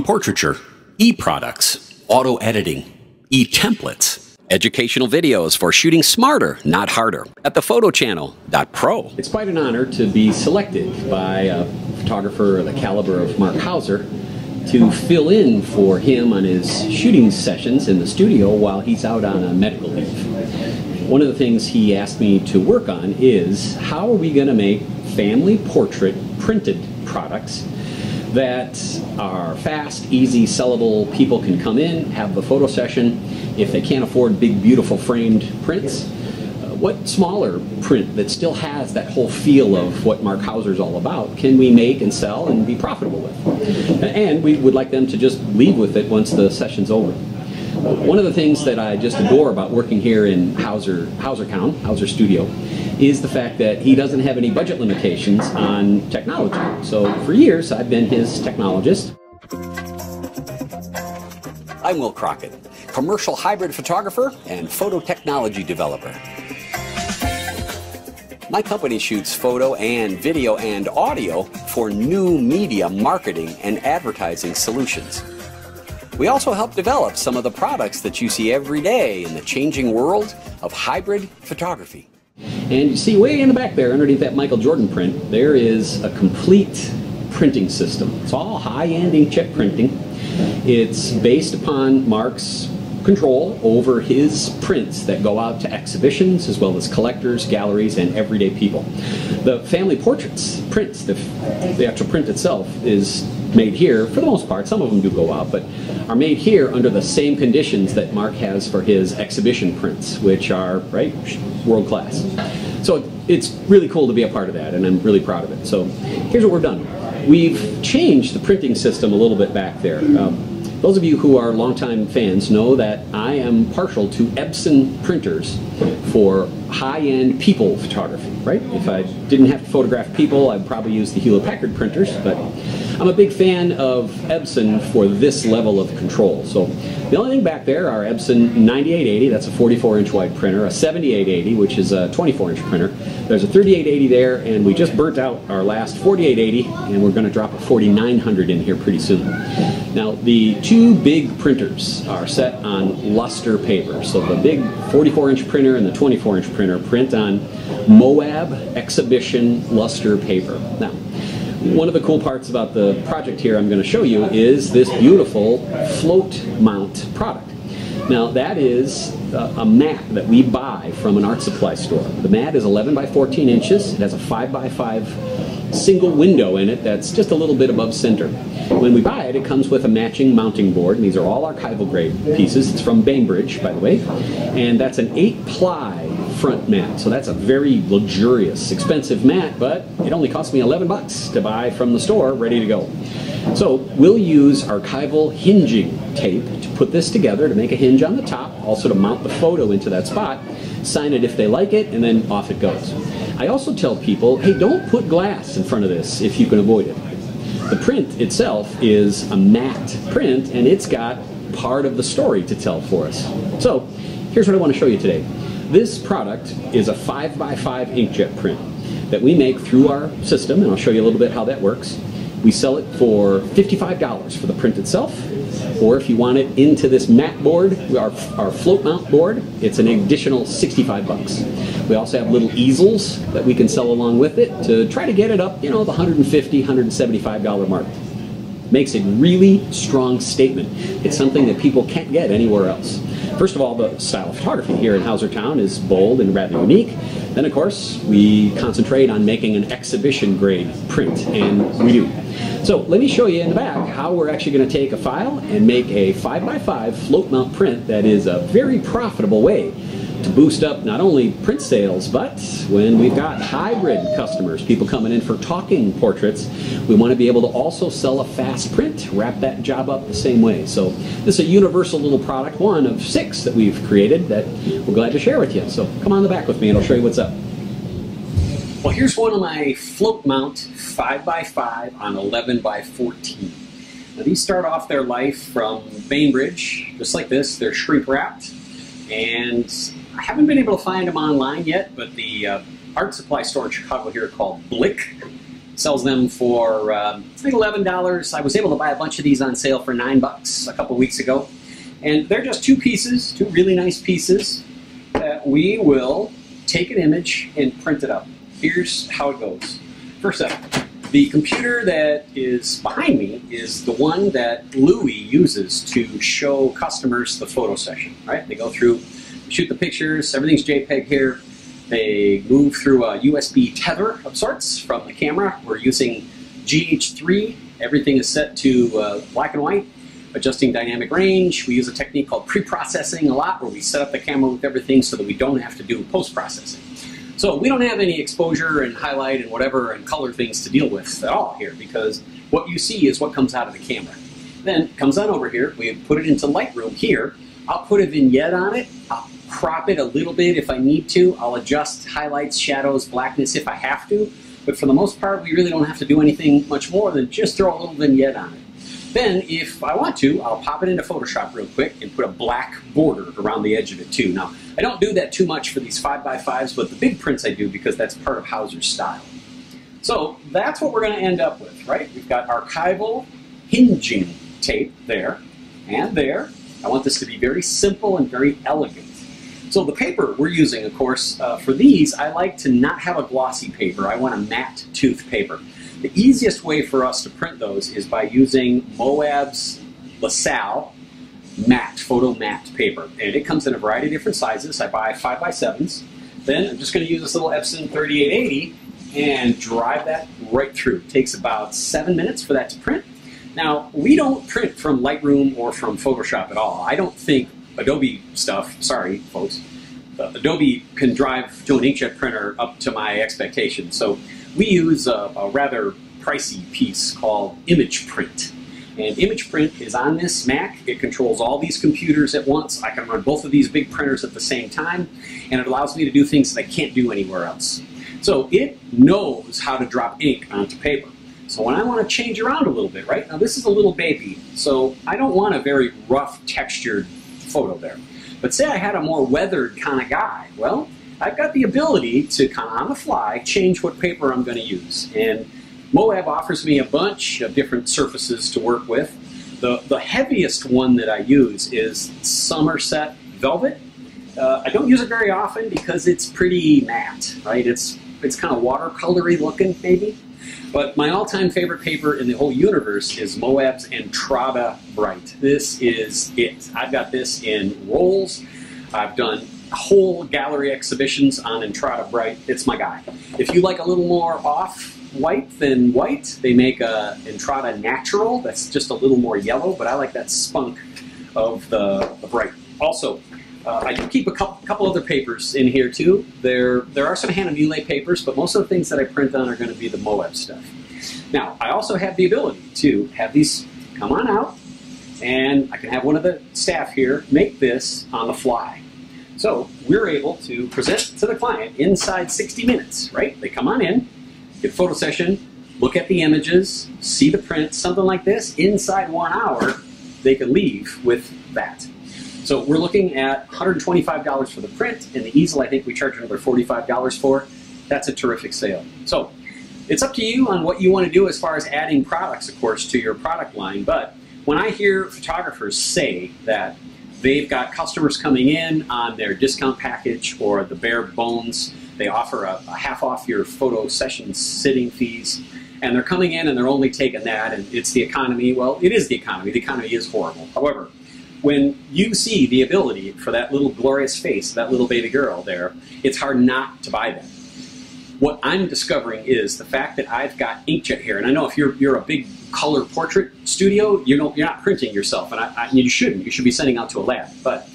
portraiture, eProducts, auto editing, e-templates, educational videos for shooting smarter, not harder, at thephotochannel.pro. It's quite an honor to be selected by a photographer of the caliber of Mark Hauser to fill in for him on his shooting sessions in the studio while he's out on a medical leave. One of the things he asked me to work on is how are we going to make family portrait printed products that are fast, easy, sellable. People can come in, have the photo session. If they can't afford big, beautiful framed prints, what smaller print that still has that whole feel of what Mark Hauser's all about can we make and sell and be profitable with? And we would like them to just leave with it once the session's over. One of the things that I just adore about working here in Hauser Studio is the fact that he doesn't have any budget limitations on technology. So for years I've been his technologist. I'm Will Crockett, commercial hybrid photographer and photo technology developer. My company shoots photo and video and audio for new media marketing and advertising solutions. We also help develop some of the products that you see every day in the changing world of hybrid photography. And you see way in the back there, underneath that Michael Jordan print, there is a complete printing system. It's all high-end inkjet printing. It's based upon Mark's control over his prints that go out to exhibitions as well as collectors, galleries, and everyday people. The family portraits prints, the actual print itself is made here for the most part. Some of them do go out, but are made here under the same conditions that Mark has for his exhibition prints, which are, right, world class. So it's really cool to be a part of that, and I'm really proud of it. So here's what we've done. We've changed the printing system a little bit back there. Those of you who are longtime fans know that I am partial to Epson printers for high-end people photography, right? If I didn't have to photograph people, I'd probably use the Hewlett-Packard printers, but I'm a big fan of Epson for this level of control. So the only thing back there are Epson 9880, that's a 44-inch wide printer, a 7880, which is a 24-inch printer. There's a 3880 there, and we just burnt out our last 4880, and we're going to drop a 4900 in here pretty soon. Now, the two big printers are set on luster paper. So the big 44-inch printer and the 24-inch printer print on Moab exhibition luster paper. Now, one of the cool parts about the project here I'm going to show you is this beautiful float mount product. Now, that is a mat that we buy from an art supply store. The mat is 11 by 14 inches. It has a 5 by 5 single window in it that's just a little bit above center. When we buy it, it comes with a matching mounting board, and these are all archival grade pieces. It's from Bainbridge, by the way, and that's an 8-ply front mat. So that's a very luxurious, expensive mat, but it only cost me 11 bucks to buy from the store, ready to go. So we'll use archival hinging tape to put this together, to make a hinge on the top, also to mount the photo into that spot, sign it if they like it, and then off it goes. I also tell people, hey, don't put glass in front of this if you can avoid it. The print itself is a matte print, and it's got part of the story to tell for us. So here's what I want to show you today. This product is a 5 by 5 inkjet print that we make through our system, and I'll show you a little bit how that works. We sell it for $55 for the print itself, or if you want it into this mat board, our float mount board, it's an additional 65 bucks. We also have little easels that we can sell along with it to try to get it up, you know, the $150, $175 mark. Makes a really strong statement. It's something that people can't get anywhere else. First of all, the style of photography here in Hausertown is bold and rather unique. Then, of course, we concentrate on making an exhibition grade print, and we do. So let me show you in the back how we're actually going to take a file and make a 5 by 5 float mount print that is a very profitable way to boost up not only print sales, but when we've got hybrid customers, people coming in for talking portraits, we want to be able to also sell a fast print, wrap that job up the same way. So this is a universal little product, one of 6 that we've created that we're glad to share with you. So come on the back with me and I'll show you what's up. Well, here's one of my float mount 5 by 5 on 11 by 14. Now these start off their life from Bainbridge, just like this. They're shrink wrapped, and I haven't been able to find them online yet, but the art supply store in Chicago here called Blick sells them for I think $11. I was able to buy a bunch of these on sale for $9 a couple weeks ago. And they're just two pieces, two really nice pieces that we will take an image and print it up. Here's how it goes. First up, the computer that is behind me is the one that Louis uses to show customers the photo session, right? They go through, shoot the pictures, everything's JPEG here. They move through a USB tether of sorts from the camera. We're using GH3. Everything is set to black and white, adjusting dynamic range. We use a technique called pre-processing a lot, where we set up the camera with everything so that we don't have to do post-processing. So we don't have any exposure and highlight and whatever and color things to deal with at all here, because what you see is what comes out of the camera. Then it comes on over here. We put it into Lightroom here. I'll put a vignette on it. I'll crop it a little bit if I need to. I'll adjust highlights, shadows, blackness if I have to. But for the most part, we really don't have to do anything much more than just throw a little vignette on it. Then, if I want to, I'll pop it into Photoshop real quick and put a black border around the edge of it too. Now, I don't do that too much for these 5x5s, but the big prints I do because that's part of Hauser's style. So that's what we're going to end up with, right? We've got archival hinging tape there and there. I want this to be very simple and very elegant. So the paper we're using, of course, for these, I like to not have a glossy paper. I want a matte tooth paper. The easiest way for us to print those is by using Moab's LaSalle matte, photo matte paper. And it comes in a variety of different sizes. I buy 5x7s. Then I'm just going to use this little Epson 3880 and drive that right through. It takes about 7 minutes for that to print. Now, we don't print from Lightroom or from Photoshop at all. I don't think Adobe stuff, sorry folks, Adobe can drive to an inkjet printer up to my expectations. So we use a rather pricey piece called ImagePrint. And ImagePrint is on this Mac. It controls all these computers at once. I can run both of these big printers at the same time, and it allows me to do things that I can't do anywhere else. So it knows how to drop ink onto paper. So when I want to change around a little bit, right? Now this is a little baby, so I don't want a very rough textured photo there. But say I had a more weathered kind of guy. Well, I've got the ability to kind of on the fly change what paper I'm going to use. And Moab offers me a bunch of different surfaces to work with. The heaviest one that I use is Somerset Velvet. I don't use it very often because it's pretty matte, right? It's kind of watercolory looking maybe. But my all-time favorite paper in the whole universe is Moab's Entrada Bright. This is it. I've got this in rolls. I've done whole gallery exhibitions on Entrada Bright. It's my guy. If you like a little more off-white than white, they make a Entrada Natural. That's just a little more yellow, but I like that spunk of the Bright. Also, I do keep a couple other papers in here too. There are some Hannah-Muley papers, but most of the things that I print on are going to be the Moab stuff. Now, I also have the ability to have these come on out, and I can have one of the staff here make this on the fly. So we're able to present to the client inside 60 minutes, right? They come on in, get photo session, look at the images, see the print, something like this. Inside 1 hour, they can leave with that. So we're looking at $125 for the print, and the easel I think we charge another $45 for. That's a terrific sale. So it's up to you on what you want to do as far as adding products, of course, to your product line. But when I hear photographers say that they've got customers coming in on their discount package or the bare bones, they offer a half off your photo session sitting fees, and they're coming in and they're only taking that, and it's the economy. Well, it is the economy. The economy is horrible. However, when you see the ability for that little glorious face, that little baby girl there, it's hard not to buy that. What I'm discovering is the fact that I've got inkjet here, and I know if you're a big color portrait studio, you're not printing yourself, and you shouldn't. You should be sending out to a lab. But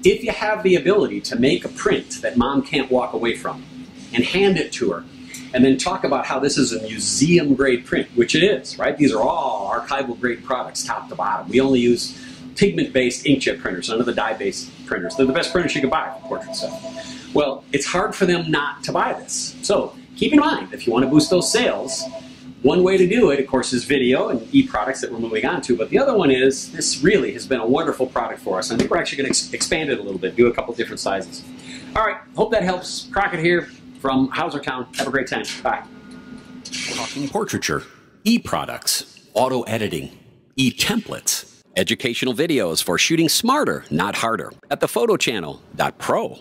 if you have the ability to make a print that mom can't walk away from and hand it to her, and then talk about how this is a museum grade print, which it is, right? These are all archival grade products, top to bottom. We only use pigment-based inkjet printers, none of the dye-based printers. They're the best printers you can buy for portrait stuff. Well, it's hard for them not to buy this. So keep in mind, if you want to boost those sales, one way to do it, of course, is video and eProducts that we're moving on to. But the other one is, this really has been a wonderful product for us. I think we're actually going to expand it a little bit, do a couple different sizes. All right, hope that helps. Crockett here from Hausertown. Have a great time. Bye. talking portraiture, eProducts, auto editing, eTemplates, educational videos for shooting smarter, not harder at thephotochannel.pro.